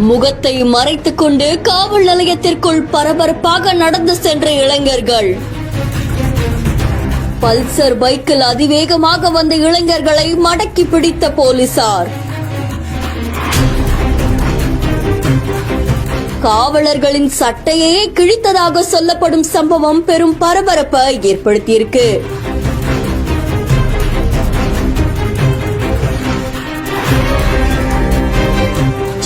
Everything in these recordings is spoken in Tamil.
முகத்தை மறைத்துக் கொண்டு காவல் நிலையத்திற்குள் பரபரப்பாக நடந்து சென்ற இளைஞர்கள். பல்சர் பைக்கில் அதிவேகமாக வந்த இளைஞர்களை மடக்கி பிடித்த போலீசார். காவலர்களின் சட்டையே கிழித்ததாக சொல்லப்படும் சம்பவம் பெரும் பரபரப்பை ஏற்படுத்தியிருக்கு.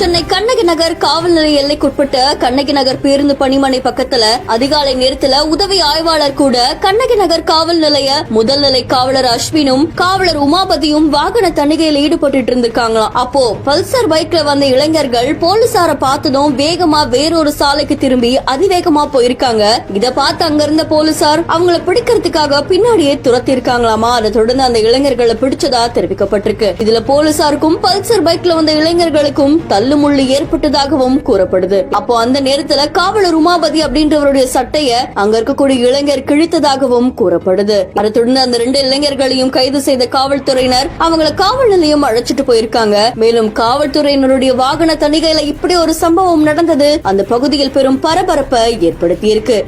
சென்னை கண்ணகி நகர் காவல் நிலைய எல்லைக்குட்பட்ட கண்ணகி நகர் பேருந்து பணிமனை பக்கத்துல அதிகாலை நேரத்துல உதவி ஆய்வாளர் கூட கண்ணகி நகர் காவல் நிலைய முதல் நிலை காவலர் அஸ்வினும் காவலர் உமாபதியும் வாகன தணிகையில் ஈடுபட்டு இருந்திருக்காங்களாம். அப்போ பல்சர் பைக்ல வந்த இளைஞர்கள் போலீசார பார்த்ததும் வேகமா வேறொரு சாலைக்கு திரும்பி அதிவேகமா போயிருக்காங்க. இத பார்த்து அங்க இருந்த போலீசார் அவங்களை பிடிக்கிறதுக்காக பின்னாடியே துரத்தி இருக்காங்களாமா. அதை தொடர்ந்து அந்த இளைஞர்களை பிடிச்சதா தெரிவிக்கப்பட்டிருக்கு. இதுல போலீசாருக்கும் பல்சர் பைக்ல வந்த இளைஞர்களுக்கும் முள்ளு ஏற்பட்டதாகவும் கூறப்படுது. அப்போ அந்த நேரத்துல காவலர் உமாபதி அப்படின்றவருடைய சட்டைய அங்க இருக்கக்கூடிய இளைஞர் கிழித்ததாகவும் கூறப்படுது. அதை தொடர்ந்து அந்த 2 இளைஞர்களையும் கைது செய்த காவல்துறையினர் அவங்களை காவல் நிலையம் அழைச்சிட்டு போயிருக்காங்க. மேலும் காவல்துறையினருடைய வாகன தணிகையில இப்படி ஒரு சம்பவம் நடந்தது அந்த பகுதியில் பெரும் பரபரப்பை ஏற்படுத்தியிருக்கு.